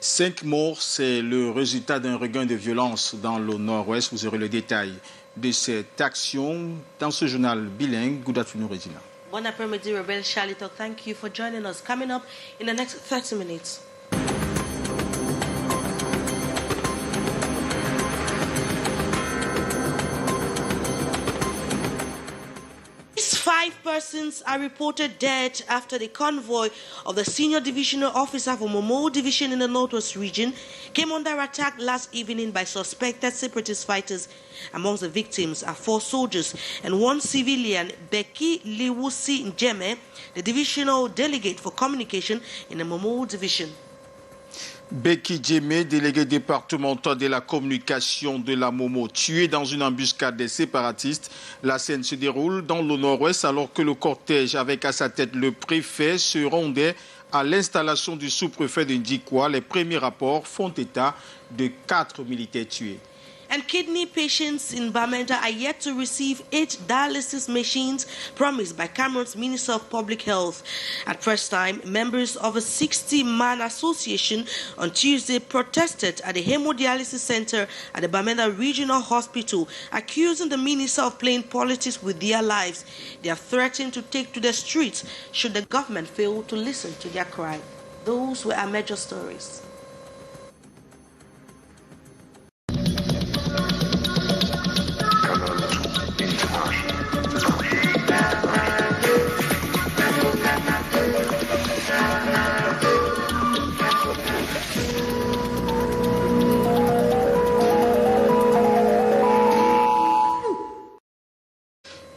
5 morts, c'est le résultat d'un regain de violence dans le nord-ouest. Vous aurez le détail de cette action dans ce journal bilingue. Good afternoon, Regina. Bon après-midi, Rebel Charlito. Thank you for joining us. Coming up in the next 30 minutes. Five persons are reported dead after the convoy of the senior divisional officer for Momo Division in the Northwest region came under attack last evening by suspected separatist fighters. Amongst the victims are 4 soldiers and 1 civilian, Becky Liwusi Njeme, the divisional delegate for communication in the Momo Division. Becky Djemé, délégué départemental de la communication de la Momo, tué dans une embuscade des séparatistes. La scène se déroule dans le nord-ouest alors que le cortège avec à sa tête le préfet se rendait à l'installation du sous-préfet de Ndikwa. Les premiers rapports font état de 4 militaires tués. And kidney patients in Bamenda are yet to receive 8 dialysis machines promised by Cameroon's Minister of Public Health. At first time, members of a 60-man association on Tuesday protested at the hemodialysis center at the Bamenda Regional Hospital, accusing the minister of playing politics with their lives. They are threatening to take to the streets should the government fail to listen to their cry. Those were our major stories.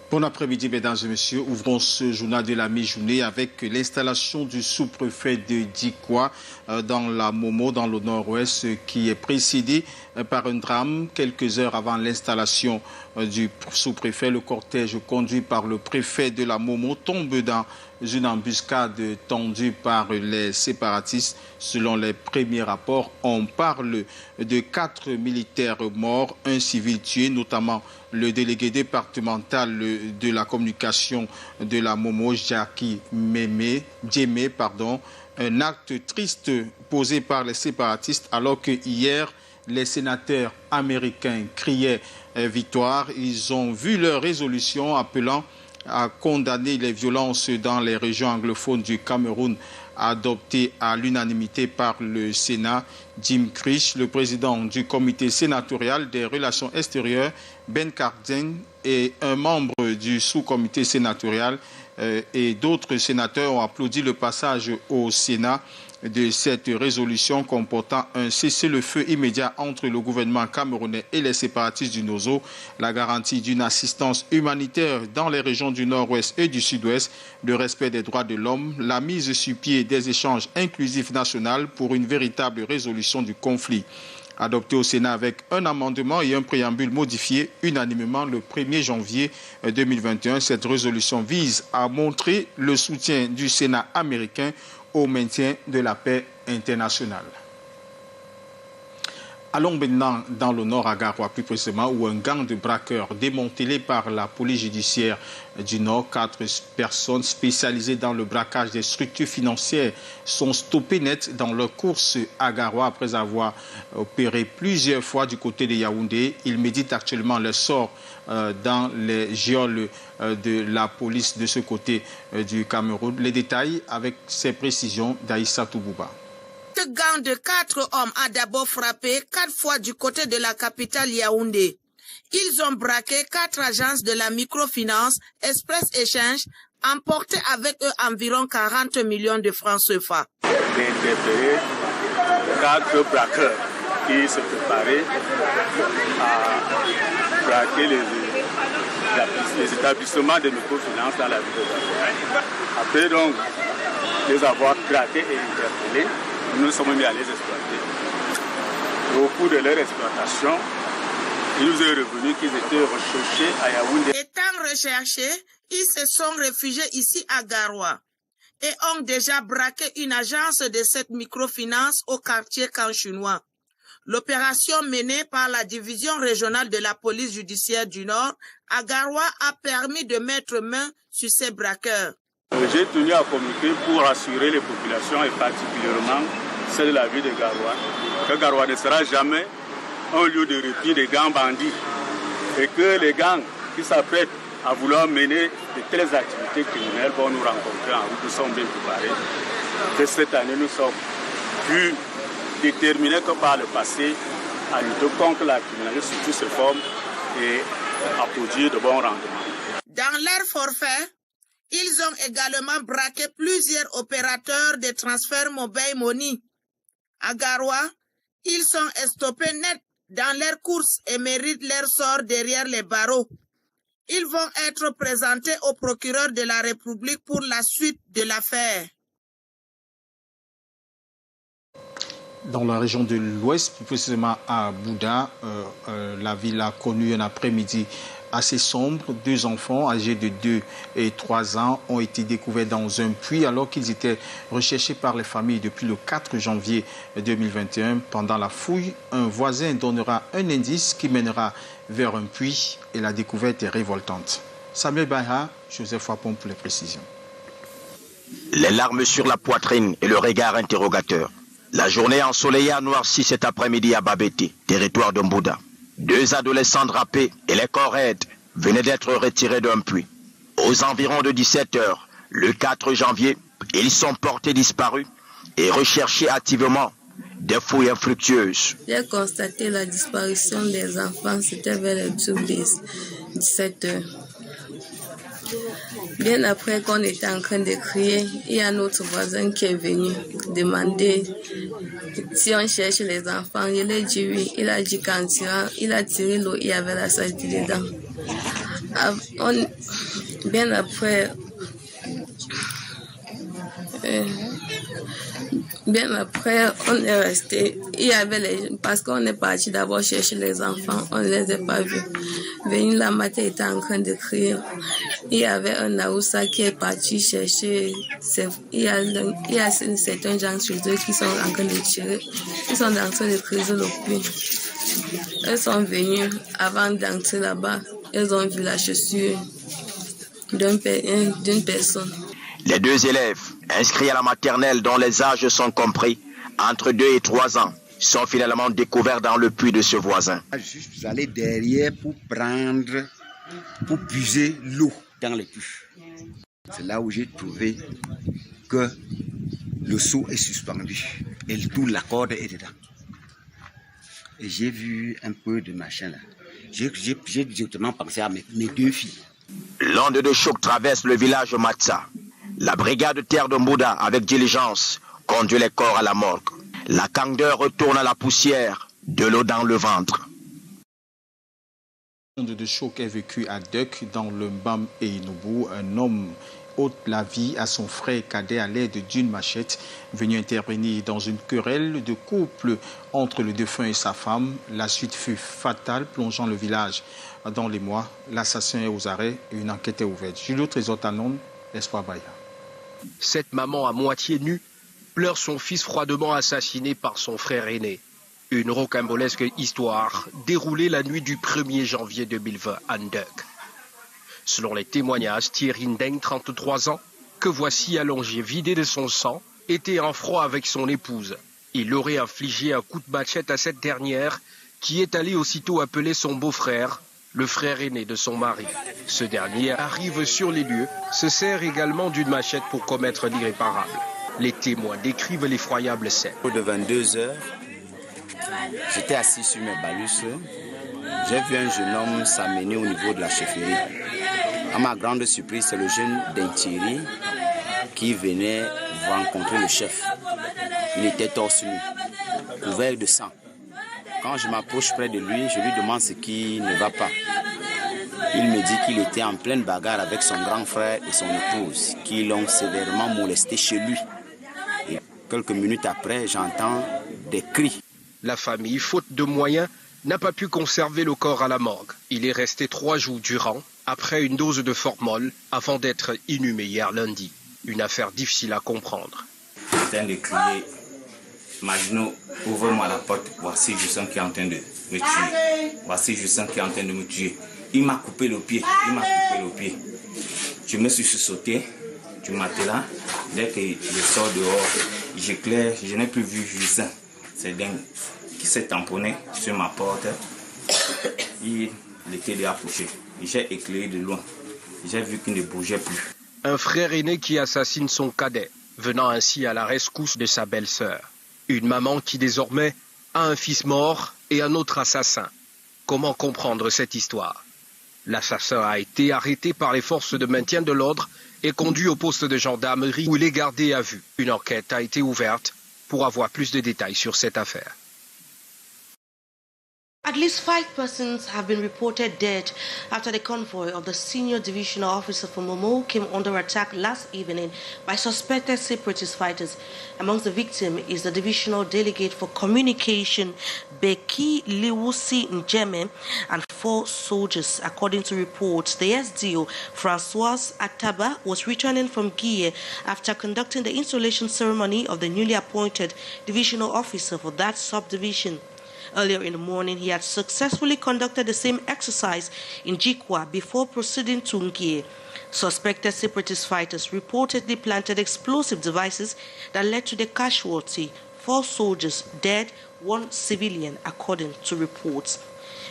Bon après-midi, mesdames et messieurs. Ouvrons ce journal de la mi-journée avec l'installation du sous-préfet de Ndikwa dans la Momo, dans le nord-ouest, qui est précédé par un drame. Quelques heures avant l'installation du sous-préfet, le cortège conduit par le préfet de la Momo tombe dans une embuscade tendue par les séparatistes. Selon les premiers rapports, on parle de 4 militaires morts, 1 civil tué, notamment le délégué départemental de la communication de la Momo, Jackie Djemé, un acte triste posé par les séparatistes alors que hier, les sénateurs américains criaient victoire. Ils ont vu leur résolution appelant à condamner les violences dans les régions anglophones du Cameroun, adoptée à l'unanimité par le Sénat. Jim Krish, le président du comité sénatorial des relations extérieures, Ben Cardin, et un membre du sous-comité sénatorial et d'autres sénateurs ont applaudi le passage au Sénat de cette résolution comportant un cessez-le-feu immédiat entre le gouvernement camerounais et les séparatistes du Nozo, la garantie d'une assistance humanitaire dans les régions du nord-ouest et du sud-ouest, le respect des droits de l'homme, la mise sur pied des échanges inclusifs nationaux pour une véritable résolution du conflit. Adopté au Sénat avec un amendement et un préambule modifié unanimement le 1er janvier 2021, cette résolution vise à montrer le soutien du Sénat américain au maintien de la paix internationale. Allons maintenant dans le nord à Garoua, plus précisément, où un gang de braqueurs démantelé par la police judiciaire du Nord, 4 personnes spécialisées dans le braquage des structures financières sont stoppées net dans leur course à Garoua après avoir opéré plusieurs fois du côté de Yaoundé. Ils méditent actuellement leur sort dans les geôles de la police de ce côté du Cameroun. Les détails avec ces précisions d'Aïssa Toubouba. Ce gang de 4 hommes a d'abord frappé 4 fois du côté de la capitale Yaoundé. Ils ont braqué 4 agences de la microfinance Express Échange, emporté avec eux environ 40 millions de francs CFA. J'ai interpellé 4 braqueurs qui se préparaient à braquer les établissements de microfinance dans la ville de Garoua. Après donc les avoir braqués et interpellés, nous sommes mis à les exploiter. Et au cours de leur exploitation, il nous est revenu qu'ils étaient recherchés à Yaoundé. Étant recherchés, ils se sont réfugiés ici à Garoua et ont déjà braqué une agence de cette microfinance au quartier Kanchinois. L'opération menée par la division régionale de la police judiciaire du Nord à Garoua a permis de mettre main sur ces braqueurs. J'ai tenu à communiquer pour assurer les populations et particulièrement c'est de la vie de Garoua. Que Garoua ne sera jamais un lieu de répit des gangs bandits. Et que les gangs qui s'apprêtent à vouloir mener de telles activités criminelles vont nous rencontrer en route. Nous sommes bien préparés. Et cette année, nous sommes plus déterminés que par le passé à lutter contre la criminalité sous toutes ses formes et à produire de bons rendements. Dans leur forfait, ils ont également braqué plusieurs opérateurs de transfert mobile money. À Garoua, ils sont estompés net dans leurs courses et méritent leur sort derrière les barreaux. Ils vont être présentés au procureur de la République pour la suite de l'affaire. Dans la région de l'Ouest, plus précisément à Bouda, la ville a connu un après-midi assez sombre. 2 enfants âgés de 2 et 3 ans ont été découverts dans un puits alors qu'ils étaient recherchés par les familles depuis le 4 janvier 2021. Pendant la fouille, un voisin donnera un indice qui mènera vers un puits et la découverte est révoltante. Samuel Baha, Joseph Wapon pour les précisions. Les larmes sur la poitrine et le regard interrogateur. La journée ensoleillée a noirci cet après-midi à Babété, territoire de Mbouda. 2 adolescents drapés et les corps raides venaient d'être retirés d'un puits. Aux environs de 17 h, le 4 janvier, ils sont portés disparus et recherchés activement. Des fouilles infructueuses. J'ai constaté la disparition des enfants, c'était vers les 17 h. Bien après qu'on était en train de crier, il y a notre voisin qui est venu demander si on cherche les enfants. Je lui ai dit oui. Il a dit qu'en tirant, il a tiré l'eau, il y avait la saleté dedans. Bien après, on est resté. Il y avait parce qu'on est parti d'abord chercher les enfants, on ne les a pas vus. Venu la matin, était en train de crier. Il y avait un Aoussa qui est parti chercher. Il y a certains gens sur eux qui sont en train de tirer. Ils sont en train de creuser le puits. Ils sont venus avant d'entrer là-bas. Ils ont vu la chaussure d'une personne. Les 2 élèves, inscrits à la maternelle dont les âges sont compris entre 2 et 3 ans, sont finalement découverts dans le puits de ce voisin. Je suis allé derrière pour puiser l'eau dans le puits. C'est là où j'ai trouvé que le seau est suspendu et toute la corde est dedans. Et j'ai vu un peu de machin là. J'ai directement pensé à mes 2 filles. L'onde de choc traverse le village Matza. La brigade terre de Mbouda, avec diligence, conduit les corps à la morgue. La candeur retourne à la poussière, de l'eau dans le ventre. L'onde de choc est vécue à Duk, dans le Mbam et Inoubou. Un homme ôte la vie à son frère cadet à l'aide d'une machette, venu intervenir dans une querelle de couple entre le défunt et sa femme. La suite fut fatale, plongeant le village dans les mois. L'assassin est aux arrêts et une enquête est ouverte. Julio Trésor Talon, Espoir Baya. Cette maman à moitié nue pleure son fils froidement assassiné par son frère aîné. Une rocambolesque histoire déroulée la nuit du 1er janvier 2020 à Nduk. Selon les témoignages, Thierry Ndeng, 33 ans, que voici allongé, vidé de son sang, était en froid avec son épouse. Il aurait infligé un coup de machette à cette dernière, qui est allée aussitôt appeler son beau-frère, le frère aîné de son mari. Ce dernier arrive sur les lieux, se sert également d'une machette pour commettre l'irréparable. Les témoins décrivent l'effroyable scène. De 22 h, j'étais assis sur mes balustres. J'ai vu un jeune homme s'amener au niveau de la chefferie. À ma grande surprise, c'est le jeune Thierry qui venait rencontrer le chef. Il était torse nu, couvert de sang. Quand je m'approche près de lui, je lui demande ce qui ne va pas. Il me dit qu'il était en pleine bagarre avec son grand frère et son épouse, qui l'ont sévèrement molesté chez lui. Et quelques minutes après, j'entends des cris. La famille, faute de moyens, n'a pas pu conserver le corps à la morgue. Il est resté 3 jours durant, après une dose de formol, avant d'être inhumé hier lundi. Une affaire difficile à comprendre. Il est en train de crier, Magno, ouvre-moi la porte, voici Justin qui est en train de me tuer. Voici Justin qui est en train de me tuer. Il m'a coupé le pied, Je me suis sauté du matelas. Dès que je sors dehors, j'éclaire, je n'ai plus vu Justin, c'est dingue, qui s'est tamponné sur ma porte. Il était déjà couché. J'ai éclairé de loin. J'ai vu qu'il ne bougeait plus. Un frère aîné qui assassine son cadet, venant ainsi à la rescousse de sa belle-sœur. Une maman qui désormais a un fils mort et un autre assassin. Comment comprendre cette histoire? L'assassin a été arrêté par les forces de maintien de l'ordre et conduit au poste de gendarmerie où il est gardé à vue. Une enquête a été ouverte pour avoir plus de détails sur cette affaire. At least 5 persons have been reported dead after the convoy of the senior divisional officer from Momo came under attack last evening by suspected separatist fighters. Amongst the victims is the divisional delegate for communication, Beki Liwusi Njeme, and 4 soldiers. According to reports, the SDO, Francois Ataba, was returning from Guier after conducting the installation ceremony of the newly appointed divisional officer for that subdivision. Earlier in the morning, he had successfully conducted the same exercise in Jikwa before proceeding to Ngie. Suspected separatist fighters reportedly planted explosive devices that led to the casualty. 4 soldiers dead, 1 civilian, according to reports.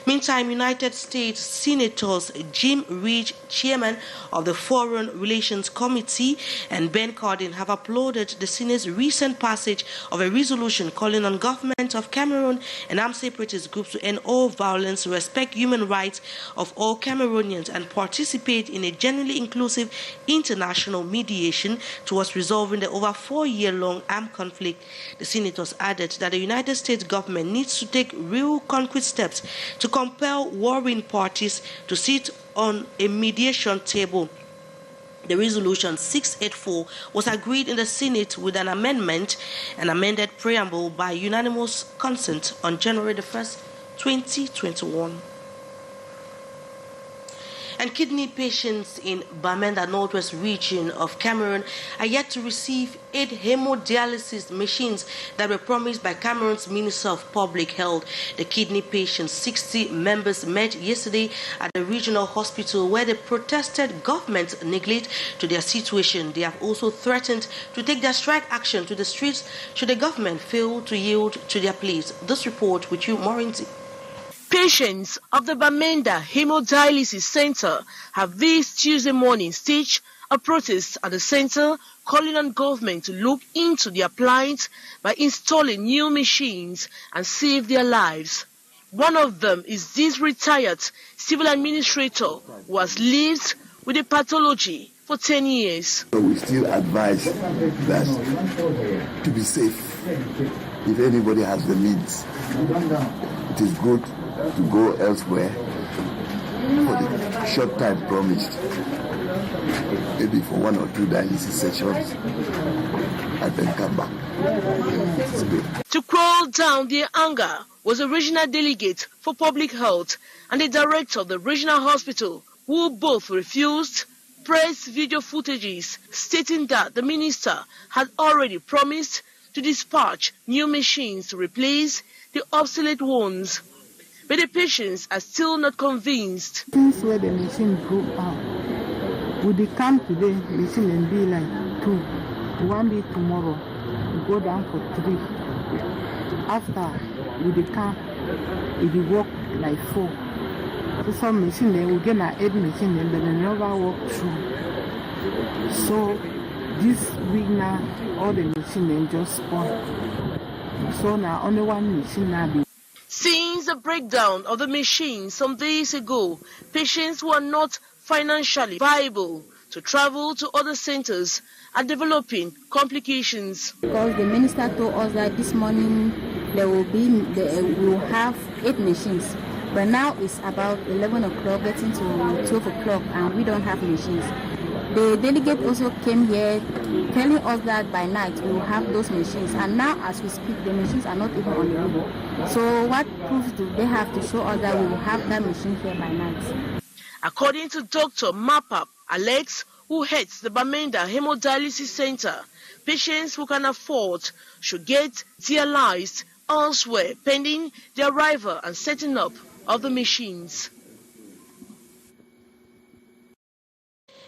Meantime, United States Senators Jim Reed, chairman of the Foreign Relations Committee, and Ben Cardin have applauded the Senate's recent passage of a resolution calling on government of Cameroon and armed separatist groups to end all violence, respect human rights of all Cameroonians, and participate in a genuinely inclusive international mediation towards resolving the over 4-year-long armed conflict. The senators added that the United States government needs to take real concrete steps to compel warring parties to sit on a mediation table. The resolution 684 was agreed in the Senate with an amended preamble by unanimous consent on January the 1st, 2021. And kidney patients in Bamenda Northwest region of Cameroon are yet to receive 8 hemodialysis machines that were promised by Cameroon's Minister of Public Health. The kidney patients, 60 members, met yesterday at the regional hospital where they protested government neglect to their situation. They have also threatened to take their strike action to the streets should the government fail to yield to their pleas. This report with you, Morinti. Patients of the Bamenda Hemodialysis Center have this Tuesday morning staged a protest at the center calling on government to look into their plight by installing new machines and save their lives. One of them is this retired civil administrator who has lived with a pathology for 10 years. So we still advise that to be safe, if anybody has the means, it is good to go elsewhere for the short time promised, maybe for 1 or 2 dialysis sessions, and then come back. It's good. To quell down their anger was a regional delegate for public health and the director of the regional hospital, who both refused press video footages stating that the minister had already promised to dispatch new machines to replace the obsolete ones. But the patients are still not convinced. Since where the machine broke out, would they come today, machine and be like 2, 1 be tomorrow, we go down for 3. After, would they come, if they work like 4. So some machine, they will get an 8 machine and they will never work through. So this week now, all the machine they just spoil. So now only 1 machine now be. Since the breakdown of the machine some days ago, patients who are not financially viable to travel to other centers are developing complications. Because the minister told us that this morning we will have 8 machines. But now it's about 11 o'clock, getting to 12 o'clock, and we don't have machines. The delegate also came here telling us that by night we will have those machines. And now as we speak, the machines are not even on the road. So what proof do they have to show us that we will have that machine here by night? According to Dr. Mapap Alex, who heads the Bamenda Hemodialysis Center, patients who can afford should get dialyzed elsewhere pending the arrival and setting up of the machines.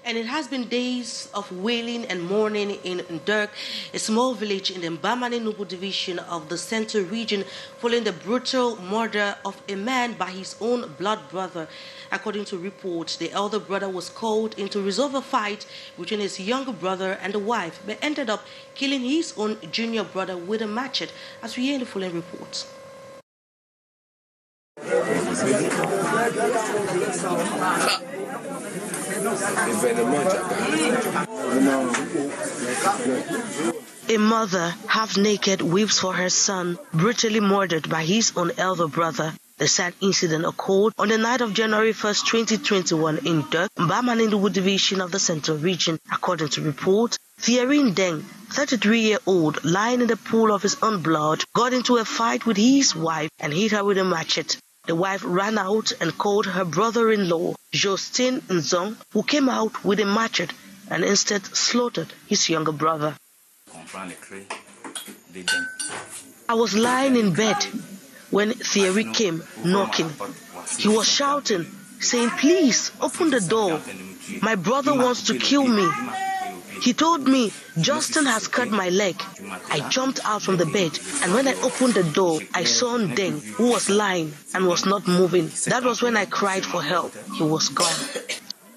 And it has been days of wailing and mourning in Ndurk, a small village in the Mbamane Nubu division of the Central region, following the brutal murder of a man by his own blood brother. According to reports, the elder brother was called in to resolve a fight between his younger brother and the wife, but ended up killing his own junior brother with a machete, as we hear in the following reports. A mother, half naked, weeps for her son, brutally murdered by his own elder brother. The sad incident occurred on the night of January 1st, 2021 in Ndurk, Mbamane division of the Central region. According to reports, Thierry Ndeng, 33-year-old, lying in the pool of his own blood, got into a fight with his wife and hit her with a machete. The wife ran out and called her brother-in-law, Justin Nzong, who came out with a machete and instead slaughtered his younger brother. I was lying in bed when Thierry came knocking. He was shouting, saying, "Please, open the door. My brother wants to kill me." He told me, "Justin has cut my leg." I jumped out from the bed, and when I opened the door, I saw Ndeng, who was lying and was not moving. That was when I cried for help. He was gone.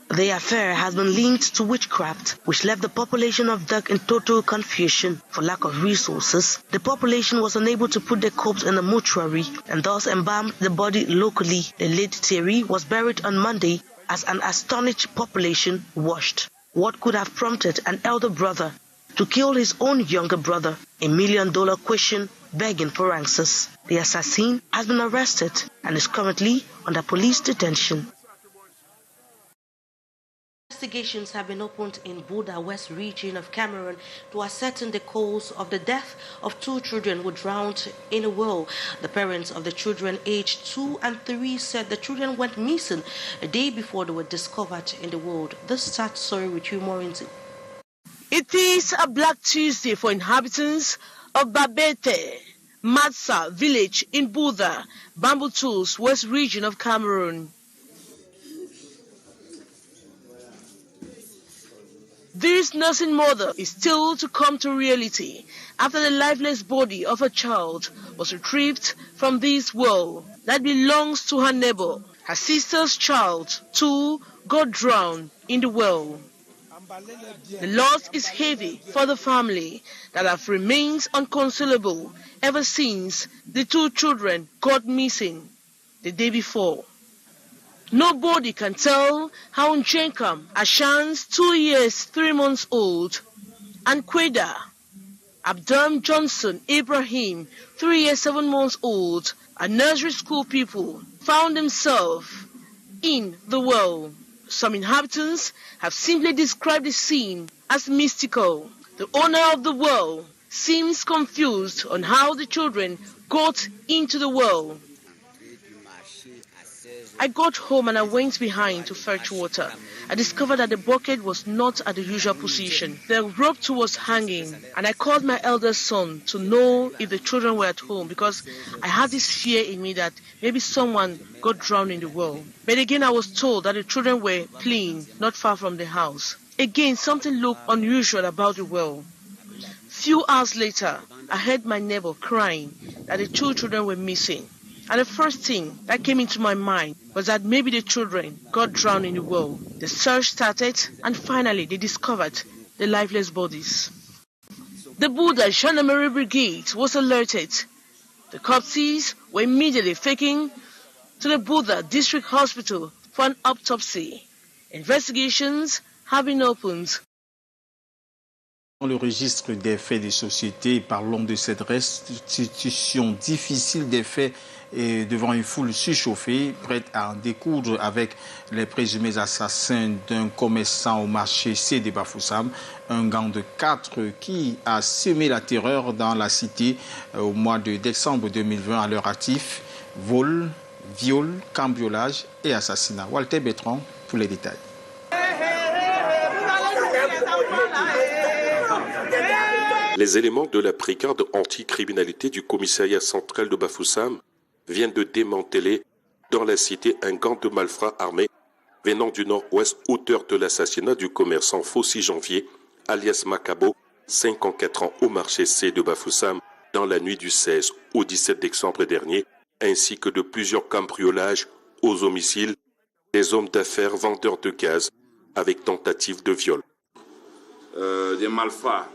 The affair has been linked to witchcraft, which left the population of Ndurk in total confusion. For lack of resources, the population was unable to put the corpse in a mortuary and thus embalmed the body locally. The late Thierry was buried on Monday as an astonished population watched. What could have prompted an elder brother to kill his own younger brother? $1 million question begging for answers. The assassin has been arrested and is currently under police detention. Investigations have been opened in Buda West region of Cameroon to ascertain the cause of the death of 2 children who drowned in a well. The parents of the children aged 2 and 3 said the children went missing a day before they were discovered in the well. This starts story with you, Morinzi. It is a Black Tuesday for inhabitants of Babete, Matsa village in Buda, Bamboo Tools, West region of Cameroon. This nursing mother is still to come to reality after the lifeless body of a child was retrieved from this well that belongs to her neighbor. Her sister's child, too, got drowned in the well. The loss is heavy for the family that have remained unconsolable ever since the 2 children got missing the day before. Nobody can tell how Nchenkam Ashan's 2 years, 3 months old, and Kweda Abdam Johnson Ibrahim, 3 years, 7 months old, a nursery school pupil, found himself in the well. Some inhabitants have simply described the scene as mystical. The owner of the well seems confused on how the children got into the well. I got home and I went behind to fetch water. I discovered that the bucket was not at the usual position. The rope too was hanging, and I called my eldest son to know if the children were at home because I had this fear in me that maybe someone got drowned in the well. But again, I was told that the children were playing not far from the house. Again, something looked unusual about the well. Few hours later, I heard my neighbor crying that the 2 children were missing. And the first thing that came into my mind was that maybe the children got drowned in the well. The search started, and finally they discovered the lifeless bodies. The Buda Gendarmerie Brigade was alerted. The corpses were immediately taken to the Buda District Hospital for an autopsy. Investigations have been opened. Dans le registre des faits des sociétés, parlons de cette restitution difficile des faits et devant une foule surchauffée, prête à en découdre avec les présumés assassins d'un commerçant au marché C de Bafoussam, un gang de 4 qui a semé la terreur dans la cité au mois de décembre 2020 à leur actif, vol, viol, cambriolage et assassinat. Walter Bertrand pour les détails. Les éléments de la brigade anti-criminalité du commissariat central de Bafoussam viennent de démanteler dans la cité un gang de malfrats armés venant du nord-ouest, auteur de l'assassinat du commerçant Fossi Janvier, alias Macabo, 54 ans, au marché C de Bafoussam, dans la nuit du 16 au 17 décembre dernier, ainsi que de plusieurs cambriolages aux domiciles des hommes d'affaires vendeurs de gaz avec tentative de viol. Des malfrats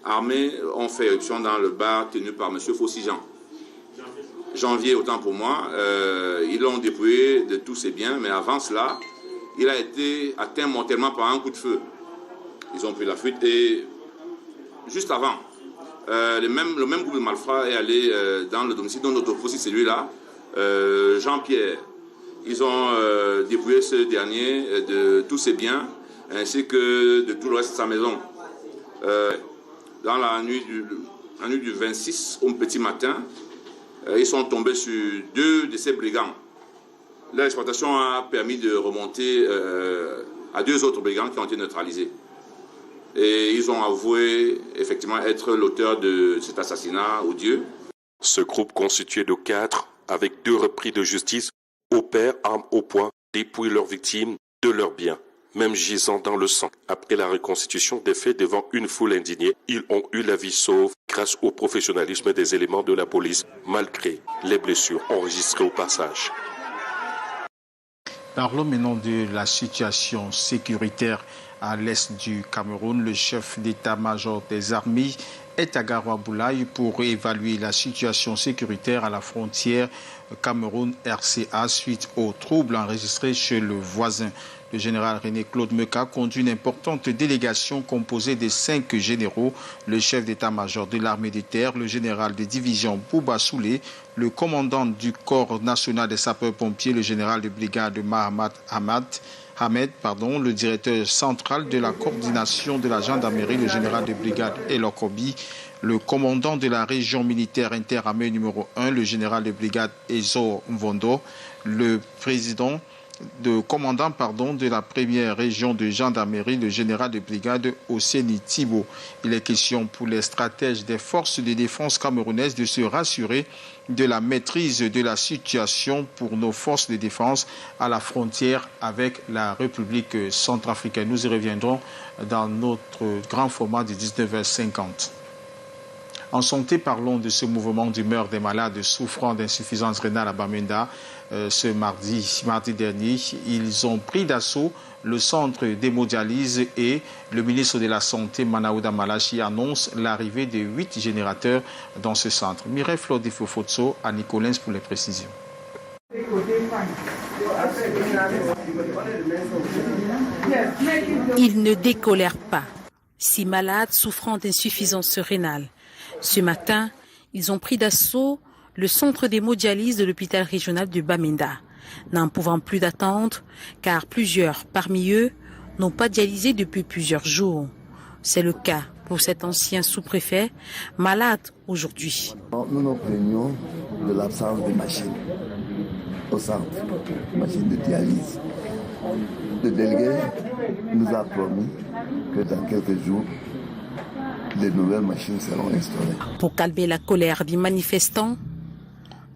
armés ont fait éruption dans le bar tenu par M. Fossi Janvier, autant pour moi. Ils l'ont dépouillé de tous ses biens, mais avant cela, il a été atteint mortellement par un coup de feu. Ils ont pris la fuite et juste avant, le même groupe de malfrats est allé dans le domicile de notre Fossi, celui-là, Jean-Pierre. Ils ont dépouillé ce dernier de tous ses biens ainsi que de tout le reste de sa maison. Dans la nuit du 26, au petit matin, ils sont tombés sur 2 de ces brigands. Leur exploitation a permis de remonter à 2 autres brigands qui ont été neutralisés. Et ils ont avoué effectivement être l'auteur de cet assassinat odieux. Ce groupe constitué de 4, avec 2 repris de justice, opère armes au poing, dépouille leurs victimes de leurs biens, même gisant dans le sang. Après la reconstitution des faits devant une foule indignée, ils ont eu la vie sauve grâce au professionnalisme des éléments de la police, malgré les blessures enregistrées au passage. Parlons maintenant de la situation sécuritaire à l'est du Cameroun. Le chef d'état-major des armées est à Garoua-Boulaye pour évaluer la situation sécuritaire à la frontière Cameroun-RCA suite aux troubles enregistrés chez le voisin. Le général René-Claude Meka conduit une importante délégation composée de 5 généraux, le chef d'état-major de l'armée de terre, le général de division Bouba Soulé, le commandant du corps national des sapeurs-pompiers, le général de brigade Mahamat Hamed, le directeur central de la coordination de la gendarmerie, le général de brigade Elokobi, le commandant de la région militaire interarmée numéro 1, le général de brigade Ezo Mvondo, le commandant de la première région de gendarmerie, le général de brigade Oseni Thibault. Il est question pour les stratèges des forces de défense camerounaises de se rassurer de la maîtrise de la situation pour nos forces de défense à la frontière avec la République centrafricaine. Nous y reviendrons dans notre grand format de 19h50. En santé, parlons de ce mouvement d'humeur des malades souffrant d'insuffisance rénale à Bamenda. Ce mardi dernier, ils ont pris d'assaut le centre d'hémodialyse et le ministre de la Santé, Manaouda Malachi, annonce l'arrivée de 8 générateurs dans ce centre. Mireille Flodi Fofotso à Nicolins pour les précisions. Ils ne décolèrent pas. 6 malades souffrant d'insuffisance rénale. Ce matin, ils ont pris d'assaut le centre d'hémodialyse de l'hôpital régional de Bamenda, n'en pouvant plus d'attendre, car plusieurs parmi eux n'ont pas dialysé depuis plusieurs jours. C'est le cas pour cet ancien sous-préfet, malade aujourd'hui. Nous nous plaignons de l'absence de machines au centre, machines de dialyse. Le délégué nous a promis que dans quelques jours, les nouvelles machines seront installées. Pour calmer la colère des manifestants,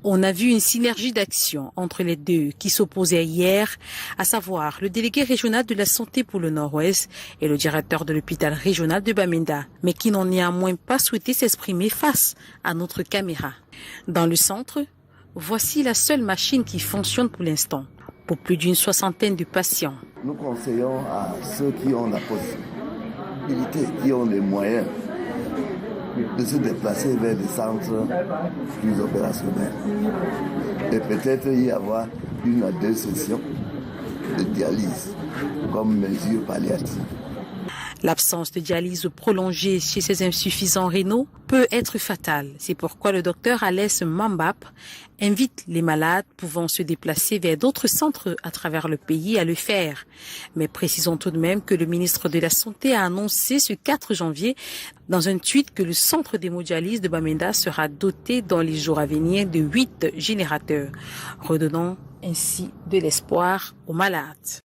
on a vu une synergie d'action entre les deux qui s'opposaient hier, à savoir le délégué régional de la santé pour le Nord-Ouest et le directeur de l'hôpital régional de Bamenda, mais qui n'ont néanmoins pas souhaité s'exprimer face à notre caméra. Dans le centre, voici la seule machine qui fonctionne pour l'instant, pour plus d'une 60aine de patients. Nous conseillons à ceux qui ont la possibilité, qui ont les moyens, de se déplacer vers des centres plus opérationnels et peut-être y avoir 1 à 2 sessions de dialyse comme mesure palliative. L'absence de dialyse prolongée chez ces insuffisants rénaux peut être fatale. C'est pourquoi le docteur Alès Mambap invite les malades pouvant se déplacer vers d'autres centres à travers le pays à le faire. Mais précisons tout de même que le ministre de la Santé a annoncé ce 4 janvier dans un tweet que le centre d'hémodialyse de Bamenda sera doté dans les jours à venir de 8 générateurs, redonnant ainsi de l'espoir aux malades.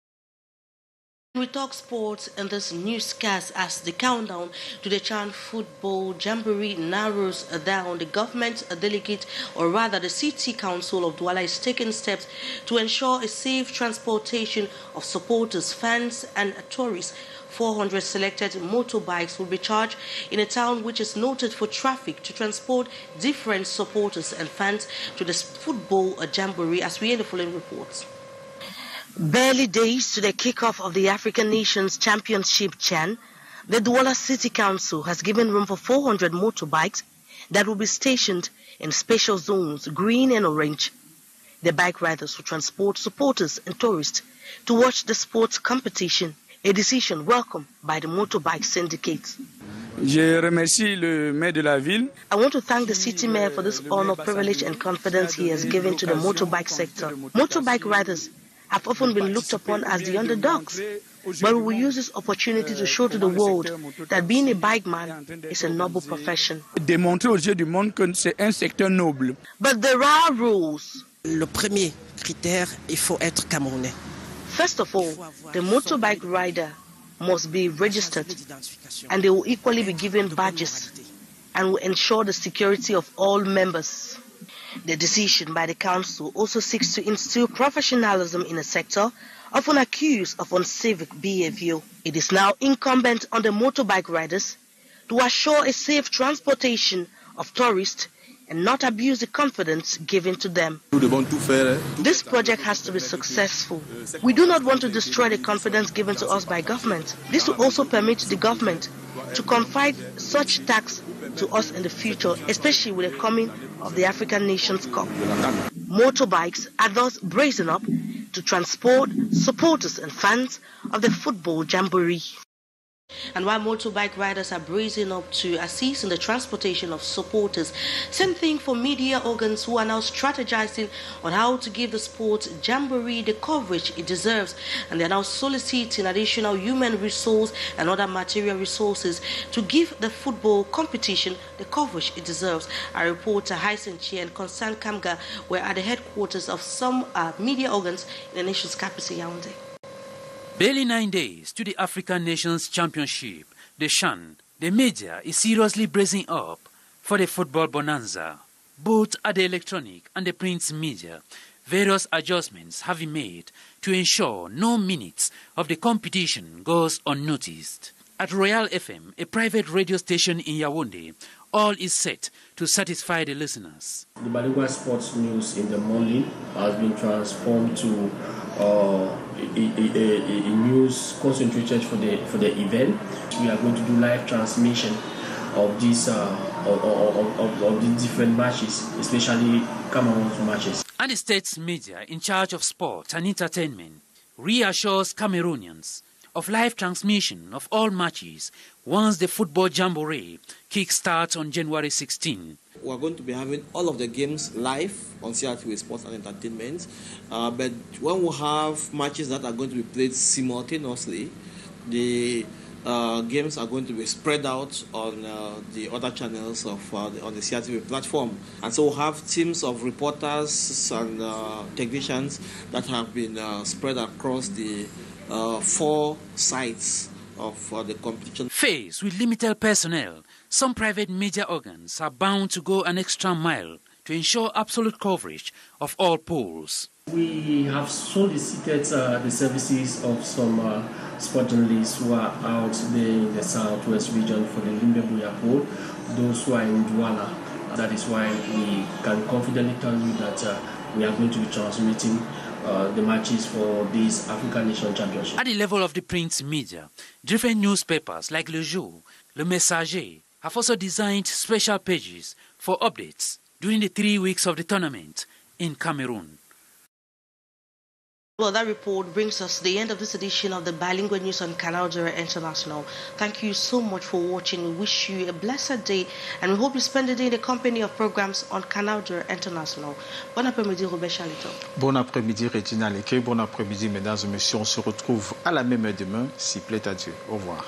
We talk sports in this newscast as the countdown to the Chan Football Jamboree narrows down. The government delegate, or rather the City Council of Douala, is taking steps to ensure a safe transportation of supporters, fans and tourists. 400 selected motorbikes will be charged in a town which is noted for traffic to transport different supporters and fans to the football jamboree, as we hear the following reports. Barely days to the kickoff of the African Nations Championship Chan, the Douala City Council has given room for 400 motorbikes that will be stationed in special zones, green and orange. The bike riders will transport supporters and tourists to watch the sports competition, a decision welcomed by the motorbike syndicate. Je remercie le maire de la ville. I want to thank the city mayor for this honor, privilege and confidence he has given to the motorbike sector. Motorbike riders have often been looked upon as the underdogs, but we will use this opportunity to show to the world that being a bike man is a noble profession. Démontrer aux yeux du monde que c'est un secteur noble. But there are rules. Le premier critère, il faut être camerounais. First of all, the motorbike rider must be registered, and they will equally be given badges and will ensure the security of all members. The decision by the council also seeks to instill professionalism in a sector often accused of uncivic behavior. It is now incumbent on the motorbike riders to assure a safe transportation of tourists and not abuse the confidence given to them. This project has to be successful. We do not want to destroy the confidence given to us by government. This will also permit the government to confide such tax to us in the future, especially with the coming of the African Nations Cup. Motorbikes are thus brazen up to transport supporters and fans of the football jamboree. And while motorbike riders are bracing up to assist in the transportation of supporters, same thing for media organs who are now strategizing on how to give the sports jamboree the coverage it deserves, and they are now soliciting additional human resource and other material resources to give the football competition the coverage it deserves. Our reporter Hyson Chi and Constant Kamga were at the headquarters of some media organs in the nation's capital, Yaoundé. Barely 9 days to the African Nations Championship, the Chan, the media is seriously bracing up for the football bonanza. Both at the electronic and the print media, various adjustments have been made to ensure no minutes of the competition goes unnoticed. At Royal FM, a private radio station in Yaoundé, all is set to satisfy the listeners. The bilingual sports news in the morning has been transformed to a news concentrated for the event. We are going to do live transmission of these of the different matches, especially Cameroon's matches. And the state's media in charge of sport and entertainment reassures Cameroonians of live transmission of all matches once the football jamboree kick-starts on January 16. We are going to be having all of the games live on CRTV Sports and Entertainment, but when we have matches that are going to be played simultaneously, the games are going to be spread out on the other channels of on the CRTV platform. And so we have teams of reporters and technicians that have been spread across the 4 sites of the competition. Faced with limited personnel, some private media organs are bound to go an extra mile to ensure absolute coverage of all polls. We have solicited the services of some sport journalists who are out there in the southwest region for the Limbe poll, those who are in Douala. That is why we can confidently tell you that we are going to be transmitting the matches for this African Nation Championship. At the level of the print media, different newspapers like Le Jour, Le Messager have also designed special pages for updates during the 3 weeks of the tournament in Cameroon. Well, that report brings us to the end of this edition of the Bilingual News on Canal International. Thank you so much for watching. We wish you a blessed day, and we hope you spend the day in the company of programs on Canal International. Bon après-midi, Robert Charleton. Bon après-midi, Regina Leke. Bon après-midi, mesdames et messieurs. On se retrouve à la même heure demain, s'il plaît à Dieu. Au revoir.